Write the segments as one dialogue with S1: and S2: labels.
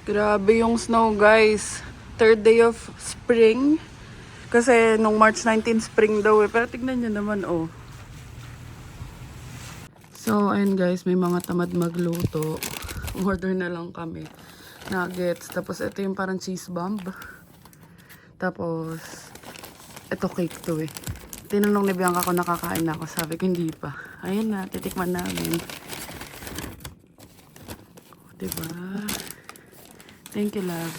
S1: Grabe yung snow, guys. Third day of spring. Kasi nung March 19 spring daw eh. Pero tignan nyo naman, oh. So, ayun guys, may mga tamad magluto. Order na lang kami. Nuggets. Tapos ito yung parang cheese bomb. Tapos, ito cake to eh. Tinanong ni Bianca kung nakakain na ako. Sabi ko, hindi pa. Ayun na, titikman namin. Diba? Thank you, love.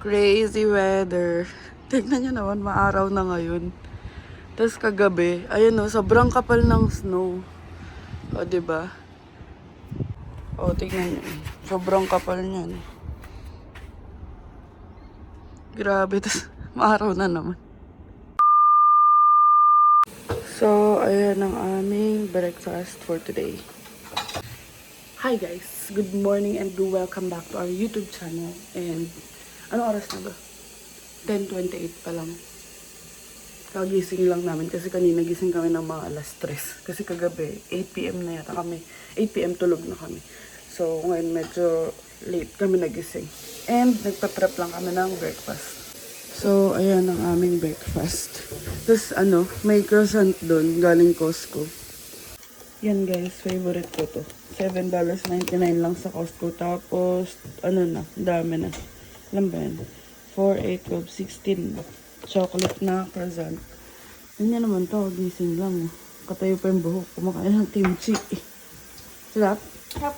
S1: Crazy weather. Tignan nyo naman, maaraw na ngayon. Tapos kagabi, ayun o, sobrang kapal ng snow. O, diba? O, tignan nyo. Sobrang kapal niyan. Grabe, tapos maaraw na naman. So, ayan ang aming breakfast for today. Hi guys! Good morning and welcome back to our YouTube channel. And, ano oras na ba? 10:28 pa lang. Kagising lang namin kasi kanina gising kami ng mga alas 3. Kasi kagabi, 8 PM na yata kami. 8 PM tulog na kami. So, ngayon medyo late kami nagising. And, nagpa-prep lang kami ng breakfast. So, ayan ang aming breakfast. Tapos, may croissant doon, galing Costco. Yan guys, favorite ko to. $7.99 lang sa Costco. Tapos, dami na. Alam ba yan? 4, 8, 12, 16. Chocolate na croissant. Yan naman to, gising lang. Katayo pa yung buhok. Kumakain ng kimchi. Sarap? Sarap.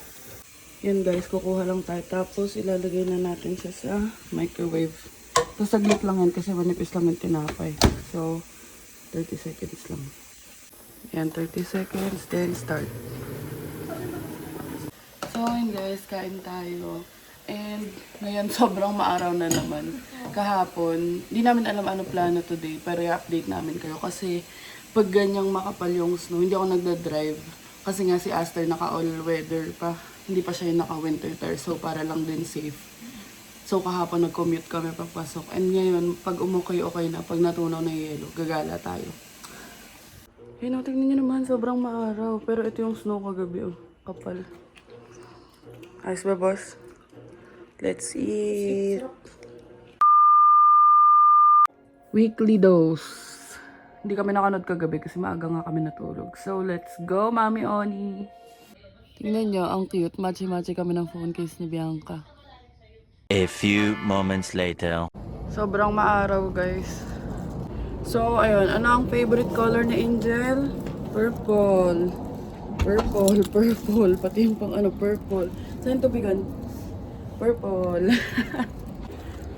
S1: Yan guys, kukuha lang tayo. Tapos, ilalagay na natin siya sa microwave. Tapos saglit lang yan kasi manipis lang yung tinapay. So, 30 seconds lang. Yan, 30 seconds, then start. So, yun guys, kain tayo. And, ngayon sobrang maaraw na naman. Kahapon, di namin alam ano plano today, pero i-update namin kayo. Kasi, pag ganyang makapal yung snow, hindi ako nagda-drive. Kasi nga si Aster naka-all-weather pa. Hindi pa siya yung naka-winter tire, so para lang din safe. So, kahapon nag-commute kami papasok. And ngayon, pag umukay-okay na, pag natunaw na yelo, gagala tayo. Ayun, tingnan nyo naman, sobrang maaraw. Pero ito yung snow kagabi, oh. Kapal. Ayos ba, boss? Let's eat. Weekly dose. Hindi kami nakanood kagabi kasi maaga nga kami natulog. So, let's go, Mami Oni. Tingnan nyo, ang cute. Matchy-matchy kami ng phone case ni Bianca.
S2: A few moments later.
S1: Sobrang maaraw, guys. So, ayun. Ano ang favorite color ni Angel? Purple. Purple. Pati yung pang purple. Saan tubigan? Purple.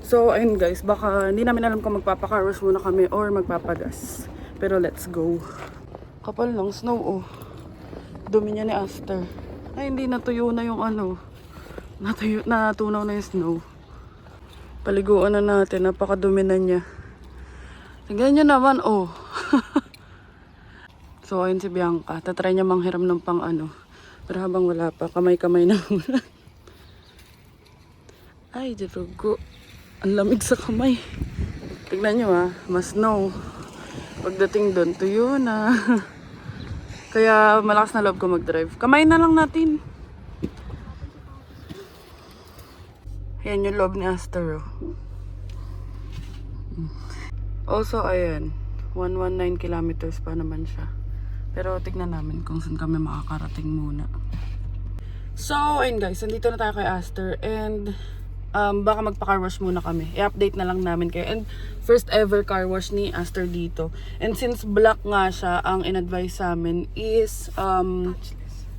S1: So, ayun guys. Baka hindi namin alam kung magpapakaros muna kami or magpapagas. Pero let's go. Kapal ng snow, oh. Dumi niya ni Aster. Ay, hindi natuyo na yung natunaw na yung snow. Paliguan na natin. Napakadumi na niya. Tingnan niyo naman, oh. So, ayun si Bianca. Tatry niya manghiram ng pang Pero habang wala pa, kamay-kamay na muna. Ay, dirugo. Ang lamig sa kamay. Tignan niyo mas snow. Pagdating doon, tuyo na. Kaya malakas na loob ko mag-drive. Kamay na lang natin. Ayan yung loob ni Aster, oh. Also, ayan. 119 kilometers pa naman siya. Pero tignan namin kung saan kami makakarating muna. So, ayun guys. Nandito na tayo kay Aster. And, baka magpa-car wash muna kami. I-update na lang namin kayo. And, first ever car wash ni Aster dito. And since black nga siya, ang in-advise sa amin is,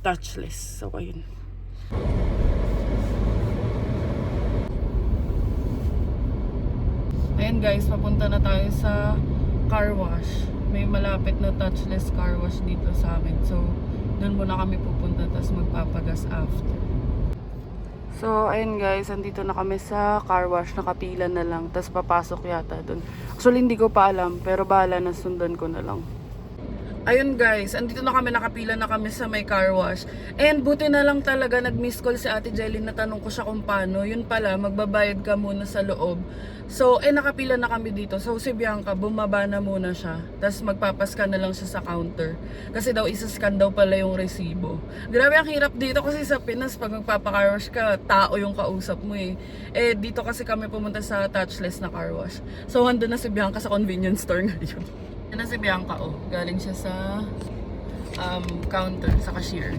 S1: touchless. So, ayun. Ayan guys, papunta na tayo sa car wash. May malapit na touchless car wash dito sa amin. So, doon muna kami pupunta, tapos magpapagas after. So, ayun guys, andito na kami sa car wash. Nakapila na lang, tapos papasok yata doon. Actually, hindi ko pa alam, pero bahala na, sundan ko na lang. Ayun guys, andito na kami, nakapila na kami sa may car wash. And buti na lang talaga nag-miss call si Ate Jelly, na tanong ko siya kung paano. Yun pala, magbabayad ka muna sa loob. So, nakapila na kami dito. So, si Bianca, bumaba na muna siya. Tapos magpapascan na lang siya sa counter. Kasi daw, isa-scan daw pala yung resibo. Grabe ang hirap dito kasi sa Pinas, pag magpapa-car wash ka, tao yung kausap mo eh. Dito kasi kami pumunta sa touchless na car wash. So, andun na si Bianca sa convenience store ngayon. Yan na si Bianca, oh. Galing siya sa counter, sa cashier.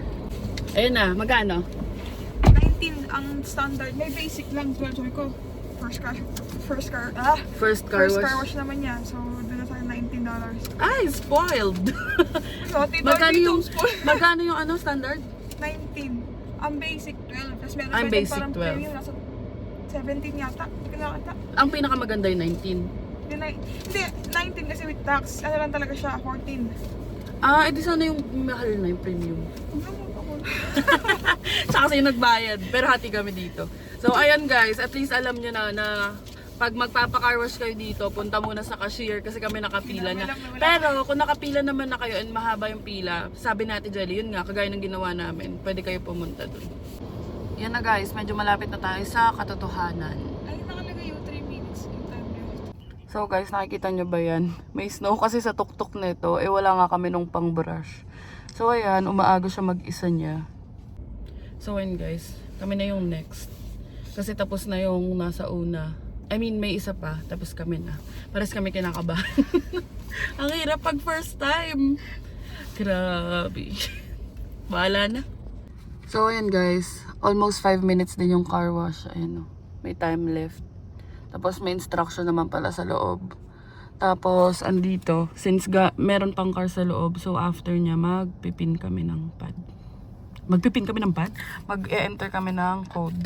S1: Ayun na, magkano?
S3: 19 ang standard. May basic lang. Sabi ko, first car wash naman yan. So, doon na tayo $19.
S1: Ay, spoiled!
S3: So,
S1: magkano yung ano, standard?
S3: 19. Ang basic 12. Tapos meron
S1: Ang
S3: pa din
S1: basic
S3: parang
S1: 12.
S3: premium. Nasa 17 yata. Hindi ko nakita.
S1: Ang pinakamaganda yung 19.
S3: Hindi, 19 kasi with tax. Ano lang talaga siya, 14.
S1: Edi sana yung mahal na yung premium.
S3: Gamot ako.
S1: Siya kasi yung nagbayad. Pero hati kami dito. So, ayan guys, at least alam nyo na pag magpapa-car wash kayo dito, punta muna sa cashier kasi kami nakapila na. Pero kung nakapila naman na kayo and mahaba yung pila, sabi natin Jelly, yun nga, kagaya ng ginawa namin, pwede kayo pumunta dun. Yan na guys, medyo malapit na tayo sa katotohanan.
S3: Ay, nakalagay yung 3 minutes yung time limit.
S1: So guys, nakikita nyo ba yan? May snow kasi sa tuktok nito, wala nga kami nung pang brush. So ayan, umaaga siya mag-isa niya. So ayan guys, kami na yung next. Kasi tapos na yung nasa una. I mean, may isa pa, tapos kami na. Pares kami kinakabahan. Ang hirap pag first time. Grabe. Bahala na. So ayan guys, almost 5 minutes din yung car wash. Ayan o, may time left. Tapos may instruction naman pala sa loob. Tapos andito, since meron pang car sa loob, so after niya magpipin kami ng pad. Magpipin kami ng pad? Mag-e-enter kami ng code.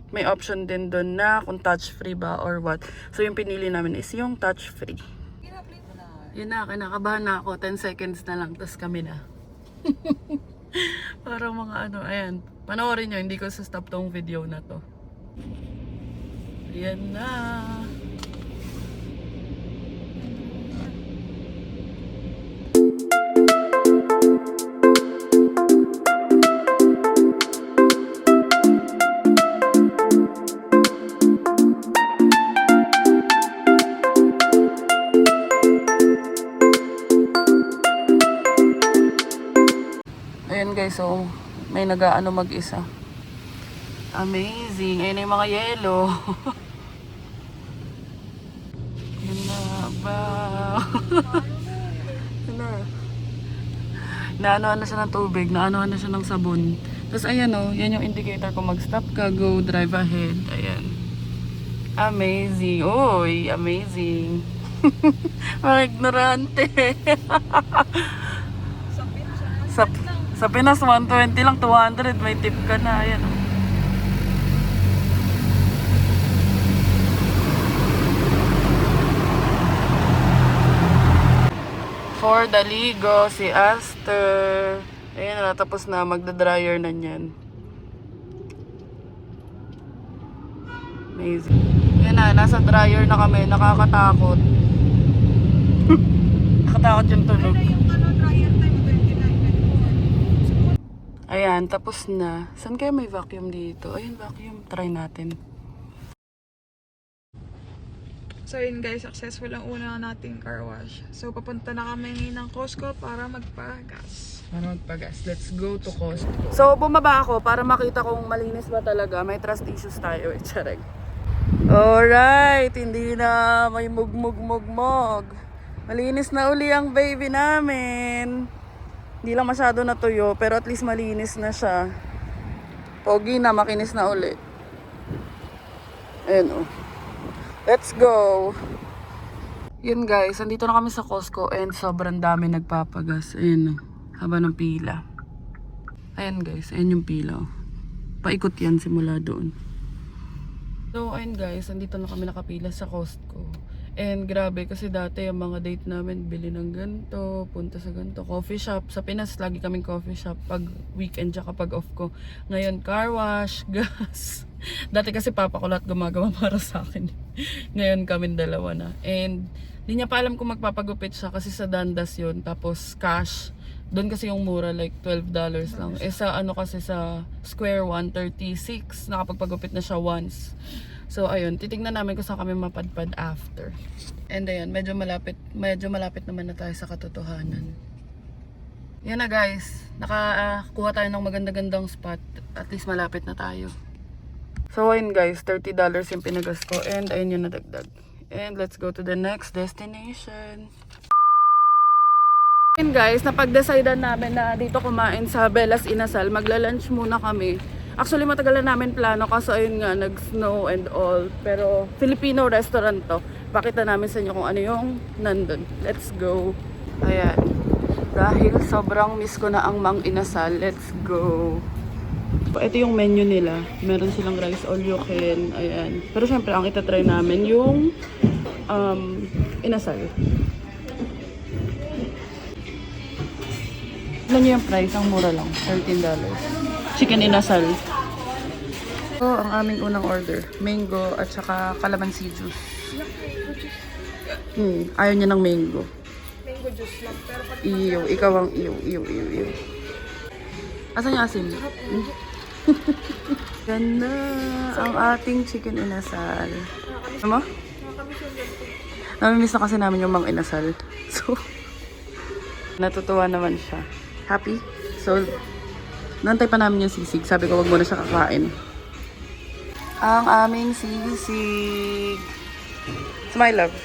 S1: May option din doon na kung touch free ba or what. So yung pinili namin is yung touch free. Yun na, kinakabahan na ako. 10 seconds na lang, tas kami na. Parang mga ano, ayan. Panoorin nyo, hindi ko sa-stop tong video na to. Ayan na. Ayan guys, so may nag-aano mag-isa. Amazing. Ayan na yung mga yellow. Ayan na ba? Naanohan na siya ng tubig, naanohan na siya ng sabon. Tapos ayan o, yan yung indicator kung mag-stop ka, go, drive ahead. Ayan. Amazing. Uy, amazing. Mga ignorante. Sa Pinas, 120 lang, 200, may tip ka na. Ayan o. For the ligo, si Aster. Ayan na, tapos na, magda-dryer na niyan. Amazing. Ayan na, nasa dryer na kami, nakakatakot. Nakatakot yung tunog.
S3: Dryer time 29.
S1: Ayan, tapos na. Saan kaya may vacuum dito? Ayun, vacuum. Try natin.
S3: So yun guys, successful ang una nating car wash. So papunta na kami ng Costco para magpagas.
S1: Para magpagas. Let's go to Costco. So, bumaba ako para makita kung malinis ba talaga. May trust issues tayo. Charag. Alright, hindi na may mugmug-mugmog. Malinis na uli ang baby namin. Hindi lang masyado natuyo, pero at least malinis na siya. Pogi na, makinis na uli. Ayan o. Let's go! Yun guys, andito na kami sa Costco and sobrang dami nagpapagas. Ayan o, haba ng pila. Ayan guys, ayan yung pila. Paikot yan simula doon. So ayun guys, andito na kami nakapila sa Costco. And grabe kasi dati yung mga date namin bili ng ganito, punta sa ganito, coffee shop. Sa Pinas lagi kaming coffee shop pag weekend tsaka pag off ko. Ngayon car wash, gas. Dati kasi papa ko lahat gumagawa para sa akin. Ngayon kami dalawa na. And Hindi niya pa alam kung magpapagupit siya kasi sa Dundas yun. Tapos cash. Doon kasi yung mura, like $12 lang. Eh sa ano kasi sa Square 136, nakapagpagupit na siya once. So ayun, titignan namin kung saan kami mapadpad after. And ayun, medyo malapit naman na tayo sa katotohanan. Yan na guys, nakakuha tayo ng maganda-gandang spot. At least malapit na tayo. So ayun guys, $30 yung pinagas ko and ayun yung nadagdag. And let's go to the next destination. Ayun guys, napag-decidean namin na dito kumain sa Belas Inasal. Magla-lunch muna kami. Actually matagal na namin plano kasi ayun nga, nag-snow and all. Pero Filipino restaurant to. Pakita namin sa inyo kung ano yung nandun. Let's go. Ayan. Dahil sobrang miss ko na ang Mang Inasal, let's go. Ito yung menu nila. Meron silang rice all you can. Ayan. Pero syempre, ang itatry namin yung inasal. Alam niyo yung price? Ang mura lang. $13. Chicken inasal. So, ang aming unang order. Mango at saka calamansi juice. Ayaw niya ng mango.
S3: Mango juice lang. Pero pag
S1: Iyo. Ikaw ang iyo. Asan yung asin? Ganda ang ating chicken inasal. Ano mo? Namimiss na kasi namin yung Mang Inasal. So, natutuwa naman siya. Happy? So, nantay pa namin yung sisig. Sabi ko, wag mo na siya kakain. Ang aming sisig. Smile, love.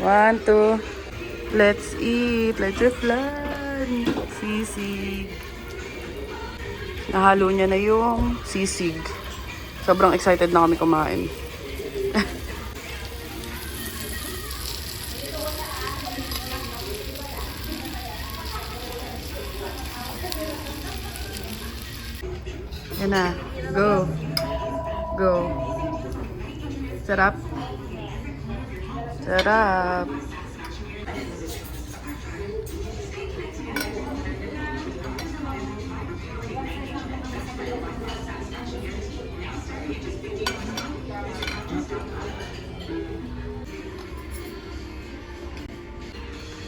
S1: 1, 2. Let's eat. Let's flan. Sisig. Nahalo niya na yung sisig. Sobrang excited na kami kumain. Yan na. Go. Go. Sarap. Sarap.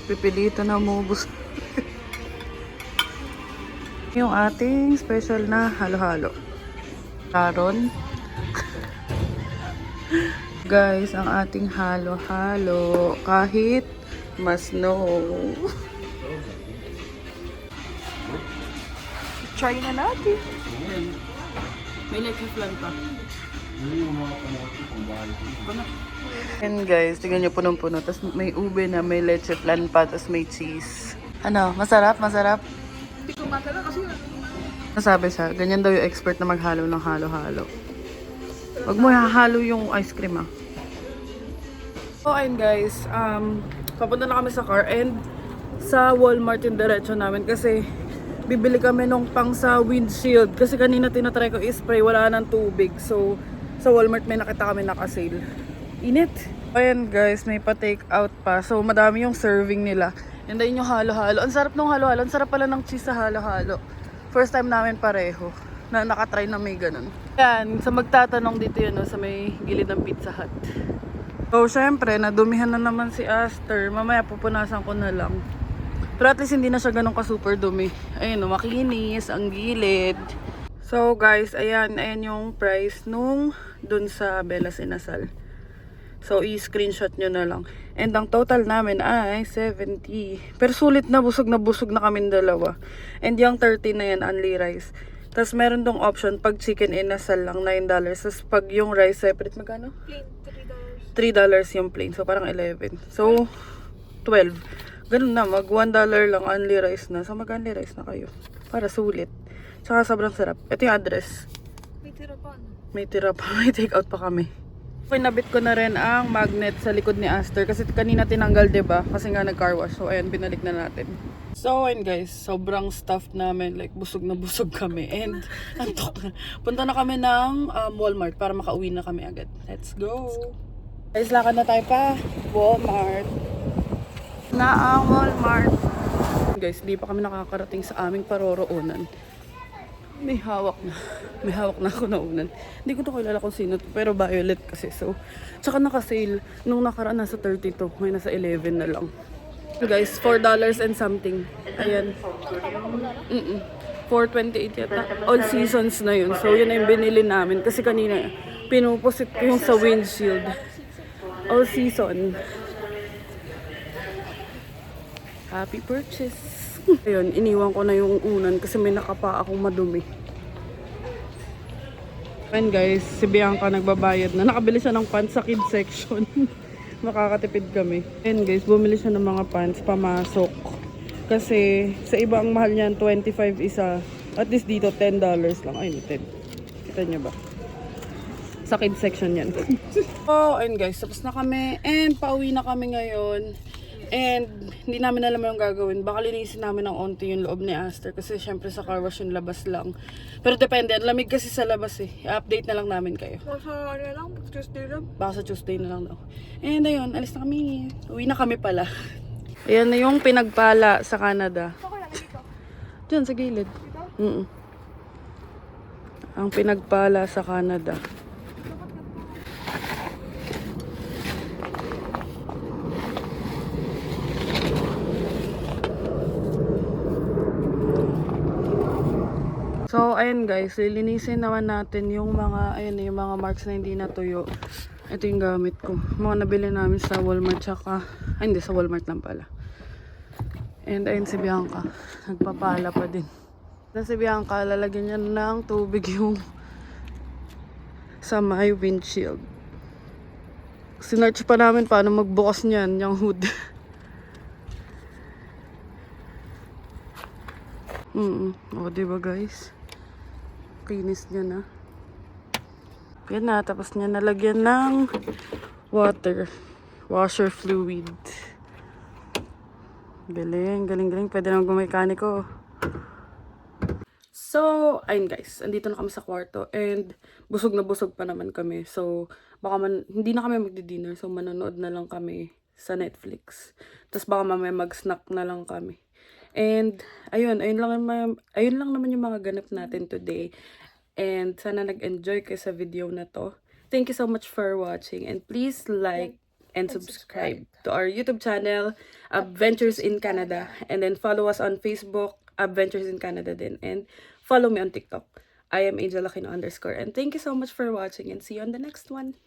S1: Pipilito na mubos. Yung ating special na halo-halo. Karon. Guys, ang ating halo-halo. Kahit mas no. Try na natin. May leche flan pa. And guys, tingnan nyo punong-puno. Tapos may ube na, may leche flan pa, tapos may cheese. Ano? Masarap? Masarap?
S3: hindi ko matala kasi
S1: Nasabi siya, ganyan daw yung expert na maghalo ng halo-halo. Wag mo hahalo yung ice cream ah. So ayun guys, papunta na kami sa car and sa Walmart yung diretso namin kasi bibili kami nung pang sa windshield kasi kanina tinatry ko i-spray, wala nang tubig. So sa Walmart may nakita kami naka-sale. Init! Ayan guys, may pa-take out pa. So madami yung serving nila. And ayun yung halo-halo. Ang sarap nung halo-halo. Ang sarap pala ng cheese sa halo-halo. First time namin pareho na nakatry na may ganun. Ayan, sa magtatanong dito yun, no, sa may gilid ng Pizza Hut. So syempre, nadumihan na naman si Aster. Mamaya pupunasan ko na lang. Pero at least hindi na siya ganun ka super dumi. Ayun, no, makinis, ang gilid. So guys, ayan yung price nung dun sa Belas Inasal. So i-screenshot nyo na lang. And ang total namin ay 70. Pero sulit na busog na kami dalawa. And yung 30 na yan, only rice. Tapos meron dong option pag chicken inasal lang, $9. Tapos pag yung rice separate, magkano?
S3: plain
S1: $3 yung plain. So parang 11. So 12. Ganun na, mag $1 lang only rice na. So mag only rice na kayo. Para sulit. Tsaka sobrang sarap. Ito yung address.
S3: may tira pa ano?
S1: May tira pa. May take out pa kami. Pinabit ko na rin ang magnet sa likod ni Aster. Kasi kanina tinanggal, diba? Kasi nga nag-car wash. So ayan, binalik na natin. So ayun guys, sobrang stuffed namin. Like busog na busog kami. And antok na. Punta na kami ng Walmart para makauwi na kami agad. Let's go! Guys, lakad na tayo pa. Walmart. Na ang Walmart. Guys, di pa kami nakakarating sa aming paroroonan. May hawak na. May hawak na ako naunan. Hindi ko to kilala kung sino to, pero violet kasi. So, tsaka naka-sale. Nung nakaraan nasa 32, ngayon nasa 11 na lang. Guys, $4 and something. Ayan. 428 yata. All seasons na yun. So, yun na yung binili namin. Kasi kanina, pinuposit ko yung sa windshield. All season. Happy purchase. Ayun, iniwan ko na yung unan kasi may nakapa akong madumi. Ayan guys, si Bianca nagbabayad na. Nakabili siya ng pants sa kids section. Makakatipid kami. Ayan guys, bumili siya ng mga pants pamasok. Kasi sa iba ang mahal niyan, 25 isa. At least dito, $10 lang. Ayun, 10. Kita niyo ba? Sa kids section yan. Oh, ayun guys, tapos na kami. And pauwi na kami ngayon. And hindi namin alam yung gagawin. Baka linisin namin ng onti yung loob ni Aster. Kasi syempre sa car wash yung labas lang. Pero depende. Ang lamig kasi sa labas eh. I-update na lang namin kayo.
S3: Baka ano lang, Tuesday lang.
S1: Baka sa Tuesday na lang daw. And ayun, alis na kami. Uwi na kami pala. Ayan na yung pinagpala sa Canada. Diyan sa gilid. Ang pinagpala sa Canada. So, ayun guys, lilinisin naman natin yung mga, ayun yung mga marks na hindi natuyo. Ito yung gamit ko. Mga nabili namin sa Walmart tsaka, ay hindi, sa Walmart lang pala. And ayun si Bianca, nagpapala pa din. Na si Bianca, lalagyan niya ng tubig yung sa may windshield. Sinearch pa namin paano magbukas niyan, yung hood. O, diba guys? Kinis niya na. Yan na, tapos niya nalagyan ng washer fluid. Galing, galing, galing. Pwede naman gumekaniko. So, ayun guys, andito na kami sa kwarto and busog na busog pa naman kami. So, baka hindi na kami magdi-dinner. So, manonood na lang kami sa Netflix. Tapos baka mamaya mag-snack na lang kami. And, ayun lang naman yung mga ganap natin today. And sana nag-enjoy kayo sa video na to. Thank you so much for watching. And please like and subscribe to our YouTube channel, Adventures in Canada. And then follow us on Facebook, Adventures in Canada din. And follow me on TikTok. I am Angel Aquino _ And thank you so much for watching and see you on the next one.